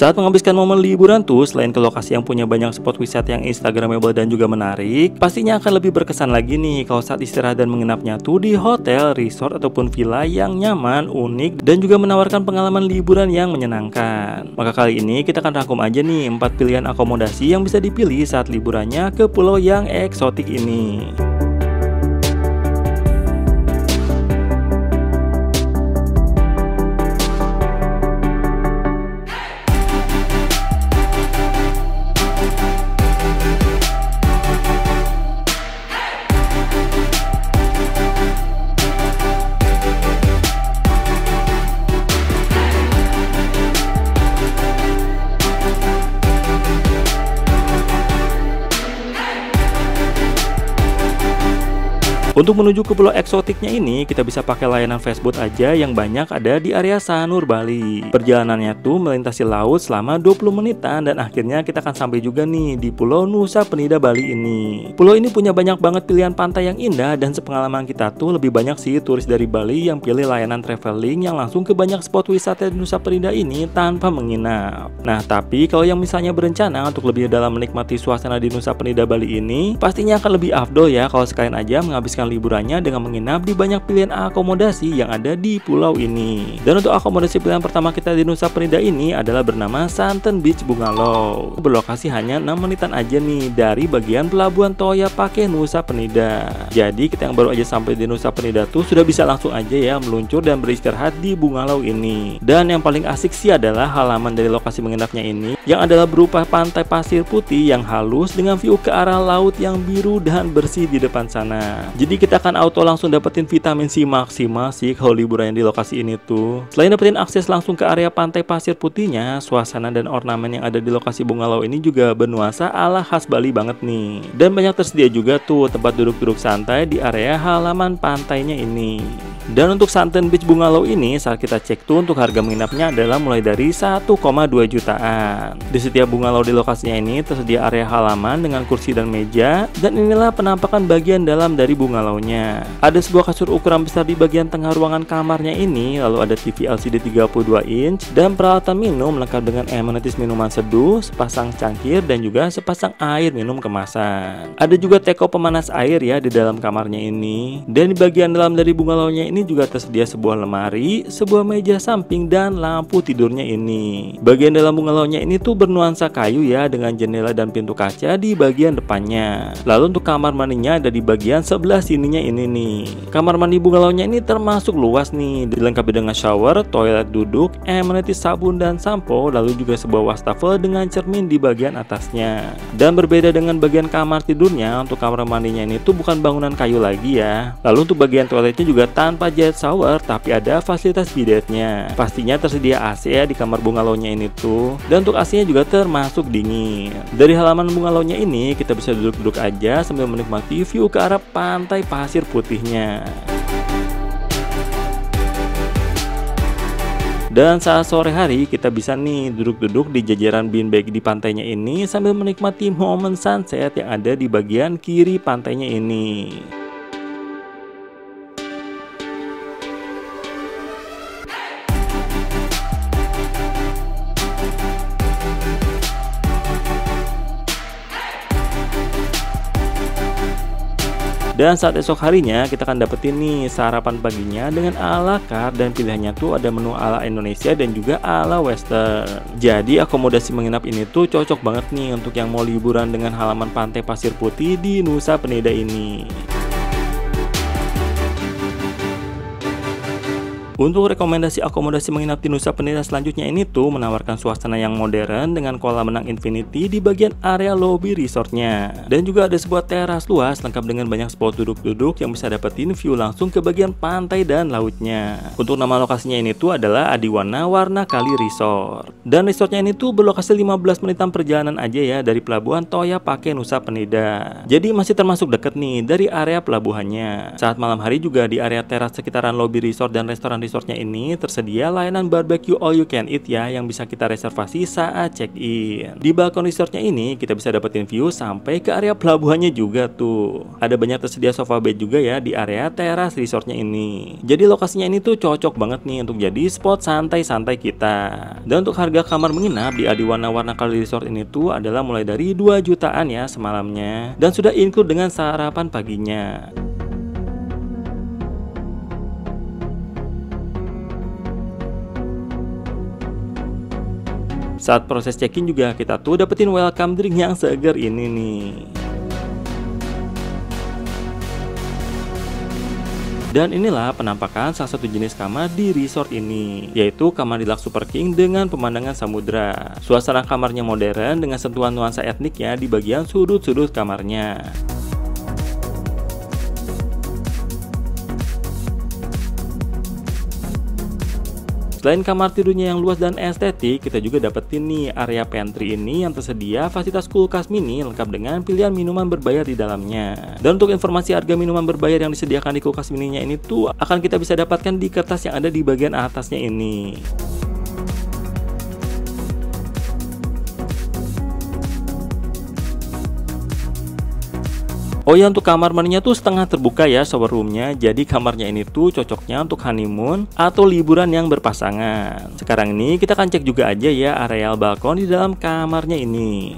Saat menghabiskan momen liburan tuh, selain ke lokasi yang punya banyak spot wisata yang instagramable dan juga menarik, pastinya akan lebih berkesan lagi nih kalau saat istirahat dan menginapnya tuh di hotel, resort ataupun villa yang nyaman, unik, dan juga menawarkan pengalaman liburan yang menyenangkan. Maka kali ini kita akan rangkum aja nih 4 pilihan akomodasi yang bisa dipilih saat liburannya ke pulau yang eksotik ini. Untuk menuju ke pulau eksotiknya ini, kita bisa pakai layanan fastboat aja yang banyak ada di area Sanur, Bali. Perjalanannya tuh melintasi laut selama 20 menitan dan akhirnya kita akan sampai juga nih di Pulau Nusa Penida, Bali ini. Pulau ini punya banyak banget pilihan pantai yang indah dan sepengalaman kita tuh lebih banyak sih turis dari Bali yang pilih layanan traveling yang langsung ke banyak spot wisata di Nusa Penida ini tanpa menginap. Nah, tapi kalau yang misalnya berencana untuk lebih dalam menikmati suasana di Nusa Penida, Bali ini, pastinya akan lebih afdol ya kalau sekalian aja menghabiskan liburannya dengan menginap di banyak pilihan akomodasi yang ada di pulau ini. Dan untuk akomodasi pilihan pertama kita di Nusa Penida ini adalah bernama Santen Beach Bungalow. Berlokasi hanya 6 menitan aja nih dari bagian pelabuhan Toya Pake Nusa Penida. Jadi kita yang baru aja sampai di Nusa Penida tuh sudah bisa langsung aja ya meluncur dan beristirahat di bungalow ini. Dan yang paling asik sih adalah halaman dari lokasi menginapnya ini yang adalah berupa pantai pasir putih yang halus dengan view ke arah laut yang biru dan bersih di depan sana. Jadi kita akan auto langsung dapetin vitamin C maksimal sih kalau liburan di lokasi ini tuh. Selain dapetin akses langsung ke area pantai pasir putihnya, suasana dan ornamen yang ada di lokasi bungalow ini juga bernuansa ala khas Bali banget nih. Dan banyak tersedia juga tuh tempat duduk-duduk santai di area halaman pantainya ini. Dan untuk Santen Beach Bungalow ini saat kita cek tuh untuk harga menginapnya adalah mulai dari 1,2 jutaan. Di setiap bungalow di lokasinya ini tersedia area halaman dengan kursi dan meja, dan inilah penampakan bagian dalam dari bungalownya. Ada sebuah kasur ukuran besar di bagian tengah ruangan kamarnya ini, lalu ada TV LCD 32 inch dan peralatan minum lengkap dengan amenities minuman seduh, sepasang cangkir dan juga sepasang air minum kemasan. Ada juga teko pemanas air ya di dalam kamarnya ini. Dan di bagian dalam dari bungalownya ini juga tersedia sebuah lemari, sebuah meja samping dan lampu tidurnya ini. Bagian dalam bungalownya ini tuh bernuansa kayu ya dengan jendela dan pintu kaca di bagian depannya. Lalu untuk kamar mandinya ada di bagian sebelah sininya ini nih. Kamar mandi bungalownya ini termasuk luas nih, dilengkapi dengan shower, toilet duduk, amenities sabun dan sampo, lalu juga sebuah wastafel dengan cermin di bagian atasnya. Dan berbeda dengan bagian kamar tidurnya, untuk kamar mandinya ini tuh bukan bangunan kayu lagi ya. Lalu untuk bagian toiletnya juga tanpa jet shower tapi ada fasilitas bidetnya. Pastinya tersedia AC ya di kamar bungalownya ini tuh. Dan untuk AC-nya juga termasuk dingin. Dari halaman bungalownya ini kita bisa duduk-duduk aja sambil menikmati view ke arah pantai pasir putihnya. Dan saat sore hari kita bisa nih duduk-duduk di jajaran beanbag di pantainya ini sambil menikmati momen sunset yang ada di bagian kiri pantainya ini. Dan saat esok harinya kita akan dapetin nih sarapan paginya dengan ala carte dan pilihannya tuh ada menu ala Indonesia dan juga ala Western. Jadi akomodasi menginap ini tuh cocok banget nih untuk yang mau liburan dengan halaman pantai pasir putih di Nusa Penida ini. Untuk rekomendasi akomodasi menginap di Nusa Penida selanjutnya ini tuh menawarkan suasana yang modern dengan kolam renang infinity di bagian area lobby resortnya. Dan juga ada sebuah teras luas lengkap dengan banyak spot duduk-duduk yang bisa dapetin view langsung ke bagian pantai dan lautnya. Untuk nama lokasinya ini tuh adalah Adiwana Warna Kali Resort. Dan resortnya ini tuh berlokasi 15 menitan perjalanan aja ya dari pelabuhan Toya Pake Nusa Penida. Jadi masih termasuk deket nih dari area pelabuhannya. Saat malam hari juga di area teras sekitaran lobby resort dan restoran resortnya ini tersedia layanan barbecue all you can eat ya, yang bisa kita reservasi saat check-in. Di balkon resortnya ini kita bisa dapetin view sampai ke area pelabuhannya juga tuh. Ada banyak tersedia sofa bed juga ya di area teras resortnya ini. Jadi lokasinya ini tuh cocok banget nih untuk jadi spot santai-santai kita. Dan untuk harga kamar menginap di Adi Warna-Warna Kali Resort ini tuh adalah mulai dari 2 jutaan ya semalamnya, dan sudah include dengan sarapan paginya. Saat proses check-in juga kita tuh dapetin welcome drink yang seger ini nih. Dan inilah penampakan salah satu jenis kamar di resort ini, yaitu kamar deluxe Super King dengan pemandangan samudra. Suasana kamarnya modern dengan sentuhan nuansa etnik ya di bagian sudut-sudut kamarnya. Selain kamar tidurnya yang luas dan estetik, kita juga dapetin nih area pantry ini yang tersedia fasilitas kulkas mini lengkap dengan pilihan minuman berbayar di dalamnya. Dan untuk informasi harga minuman berbayar yang disediakan di kulkas mininya ini tuh akan kita bisa dapatkan di kertas yang ada di bagian atasnya ini. Oh ya, untuk kamar mandinya tuh setengah terbuka ya shower roomnya. Jadi kamarnya ini tuh cocoknya untuk honeymoon atau liburan yang berpasangan. Sekarang ini kita akan cek juga aja ya areal balkon di dalam kamarnya ini.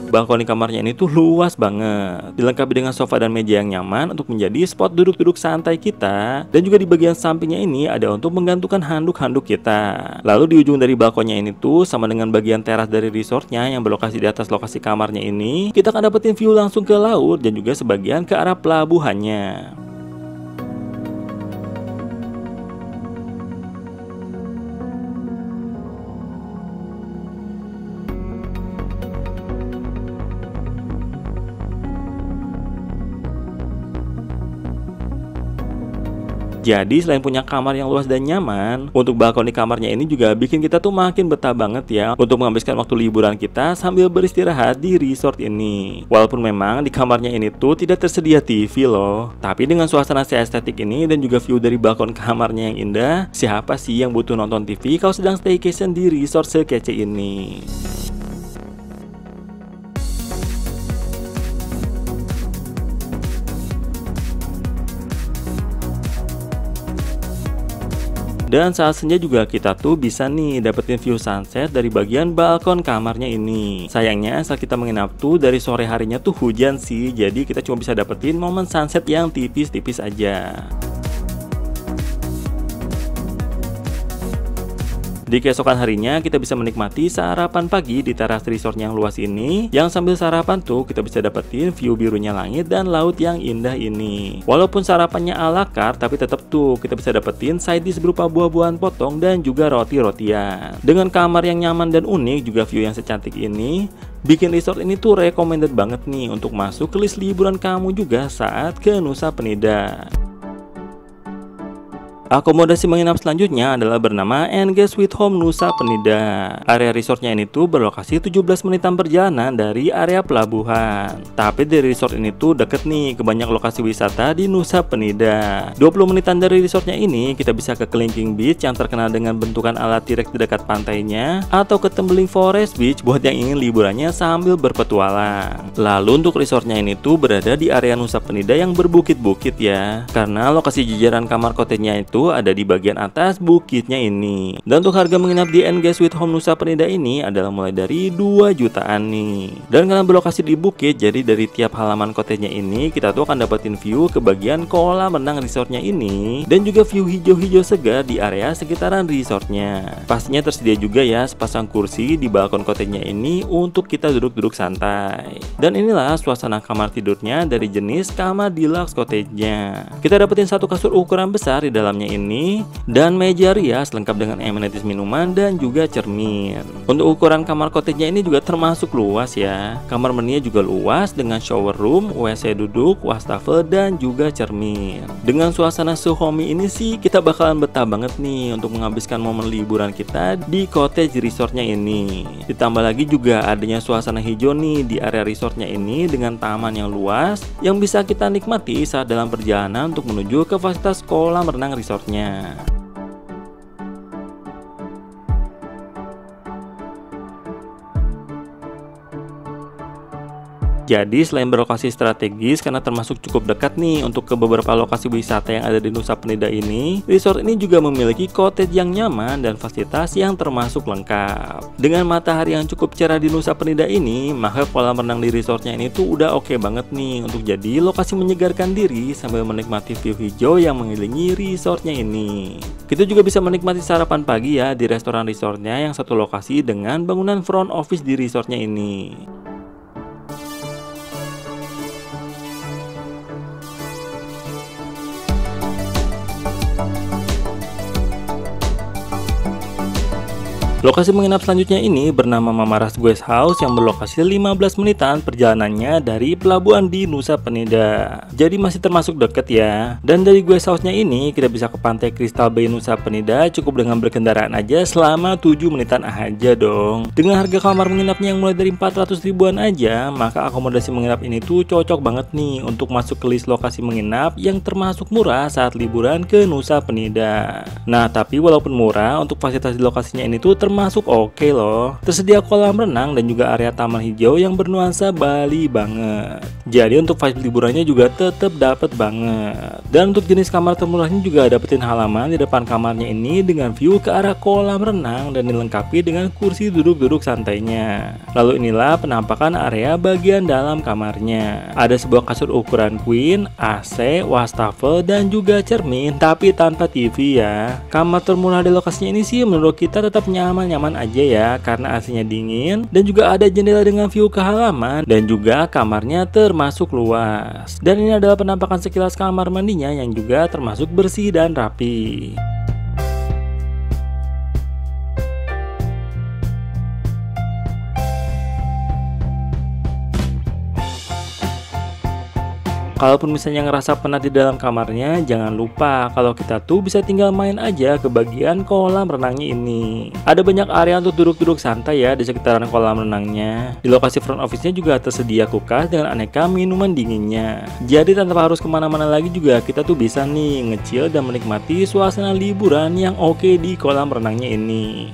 Balkon di kamarnya ini tuh luas banget, dilengkapi dengan sofa dan meja yang nyaman untuk menjadi spot duduk-duduk santai kita. Dan juga di bagian sampingnya ini ada untuk menggantungkan handuk-handuk kita. Lalu di ujung dari balkonnya ini tuh sama dengan bagian teras dari resortnya yang berlokasi di atas lokasi kamarnya ini, kita akan dapetin view langsung ke laut dan juga sebagian ke arah pelabuhannya. Jadi selain punya kamar yang luas dan nyaman, untuk balkon di kamarnya ini juga bikin kita tuh makin betah banget ya untuk menghabiskan waktu liburan kita sambil beristirahat di resort ini. Walaupun memang di kamarnya ini tuh tidak tersedia TV loh, tapi dengan suasana estetik ini dan juga view dari balkon kamarnya yang indah, siapa sih yang butuh nonton TV kalau sedang staycation di resort sekece ini? Dan saat senja juga kita tuh bisa nih dapetin view sunset dari bagian balkon kamarnya ini. Sayangnya saat kita menginap tuh dari sore harinya tuh hujan sih, jadi kita cuma bisa dapetin momen sunset yang tipis-tipis aja. Di keesokan harinya kita bisa menikmati sarapan pagi di teras resort yang luas ini, yang sambil sarapan tuh kita bisa dapetin view birunya langit dan laut yang indah ini. Walaupun sarapannya ala carte, tapi tetap tuh kita bisa dapetin side dish berupa buah-buahan potong dan juga roti-rotian. Dengan kamar yang nyaman dan unik, juga view yang secantik ini, bikin resort ini tuh recommended banget nih untuk masuk ke list liburan kamu juga saat ke Nusa Penida. Akomodasi menginap selanjutnya adalah bernama NG Sweet Home Nusa Penida. Area resortnya ini tuh berlokasi 17 menitan perjalanan dari area pelabuhan. Tapi dari resort ini tuh deket nih ke banyak lokasi wisata di Nusa Penida. 20 menitan dari resortnya ini kita bisa ke Kelingking Beach yang terkenal dengan bentukan ala T-Rex di dekat pantainya, atau ke Tembeling Forest Beach buat yang ingin liburannya sambil berpetualang. Lalu untuk resortnya ini tuh berada di area Nusa Penida yang berbukit-bukit ya, karena lokasi jajaran kamar cottage-nya itu ada di bagian atas bukitnya ini. Dan untuk harga menginap di NG Sweet Home Nusa Penida ini adalah mulai dari 2 jutaan nih. Dan karena berlokasi di bukit, jadi dari tiap halaman cottage-nya ini kita tuh akan dapetin view ke bagian kolam renang resortnya ini, dan juga view hijau-hijau segar di area sekitaran resortnya. Pastinya tersedia juga ya sepasang kursi di balkon cottage-nya ini untuk kita duduk-duduk santai. Dan inilah suasana kamar tidurnya dari jenis kamar deluxe cottage-nya. Kita dapetin satu kasur ukuran besar di dalamnya resortnya ini, dan meja rias lengkap dengan amenities minuman dan juga cermin. Untuk ukuran kamar cottage-nya ini juga termasuk luas ya. Kamar mandinya juga luas dengan shower room, WC duduk, wastafel dan juga cermin. Dengan suasana so-homey ini sih kita bakalan betah banget nih untuk menghabiskan momen liburan kita di cottage resortnya ini. Ditambah lagi juga adanya suasana hijau nih di area resortnya ini dengan taman yang luas yang bisa kita nikmati saat dalam perjalanan untuk menuju ke fasilitas kolam renang resortnya. Jadi selain berlokasi strategis karena termasuk cukup dekat nih untuk ke beberapa lokasi wisata yang ada di Nusa Penida ini, resort ini juga memiliki cottage yang nyaman dan fasilitas yang termasuk lengkap. Dengan matahari yang cukup cerah di Nusa Penida ini, maka kolam renang di resortnya ini tuh udah oke banget nih untuk jadi lokasi menyegarkan diri sambil menikmati view hijau yang mengelilingi resortnya ini. Kita juga bisa menikmati sarapan pagi ya di restoran resortnya yang satu lokasi dengan bangunan front office di resortnya ini. Lokasi menginap selanjutnya ini bernama Mamaras Guest House yang berlokasi 15 menitan perjalanannya dari pelabuhan di Nusa Penida. Jadi masih termasuk dekat ya. Dan dari guest house-nya ini kita bisa ke pantai Crystal Bay Nusa Penida cukup dengan berkendaraan aja selama 7 menitan aja dong. Dengan harga kamar menginapnya yang mulai dari 400 ribuan aja, maka akomodasi menginap ini tuh cocok banget nih untuk masuk ke list lokasi menginap yang termasuk murah saat liburan ke Nusa Penida. Nah, tapi walaupun murah, untuk fasilitas di lokasinya ini tuh termasuk oke loh. Tersedia kolam renang dan juga area taman hijau yang bernuansa Bali banget. Jadi untuk vibe liburannya juga tetap dapet banget. Dan untuk jenis kamar termurahnya juga dapetin halaman di depan kamarnya ini dengan view ke arah kolam renang dan dilengkapi dengan kursi duduk-duduk santainya. Lalu inilah penampakan area bagian dalam kamarnya. Ada sebuah kasur ukuran queen, AC, wastafel dan juga cermin, tapi tanpa TV ya. Kamar termurah di lokasinya ini sih menurut kita tetap nyaman aja ya karena AC-nya dingin dan juga ada jendela dengan view ke halaman dan juga kamarnya termasuk luas. Dan ini adalah penampakan sekilas kamar mandinya yang juga termasuk bersih dan rapi. Kalaupun misalnya ngerasa penat di dalam kamarnya, jangan lupa kalau kita tuh bisa tinggal main aja ke bagian kolam renangnya ini. Ada banyak area untuk duduk-duduk santai ya di sekitaran kolam renangnya. Di lokasi front office-nya juga tersedia kulkas dengan aneka minuman dinginnya. Jadi tanpa harus kemana-mana lagi juga kita tuh bisa nih ngecil dan menikmati suasana liburan yang oke di kolam renangnya ini.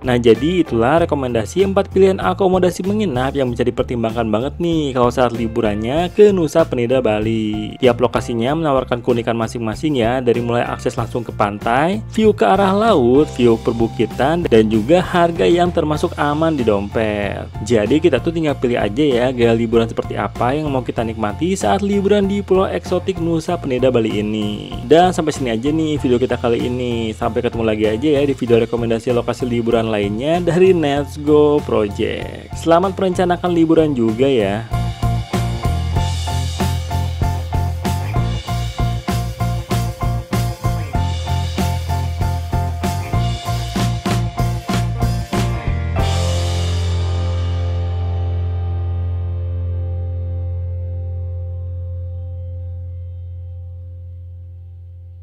Nah, jadi itulah rekomendasi 4 pilihan akomodasi menginap yang bisa dipertimbangkan banget nih kalau saat liburannya ke Nusa Penida, Bali. Tiap lokasinya menawarkan keunikan masing-masing ya, dari mulai akses langsung ke pantai, view ke arah laut, view perbukitan, dan juga harga yang termasuk aman di dompet. Jadi kita tuh tinggal pilih aja ya gaya liburan seperti apa yang mau kita nikmati saat liburan di Pulau Eksotik Nusa Penida, Bali ini. Dan sampai sini aja nih video kita kali ini. Sampai ketemu lagi aja ya di video rekomendasi lokasi liburan lainnya dari Let's Go Project. Selamat merencanakan liburan juga ya.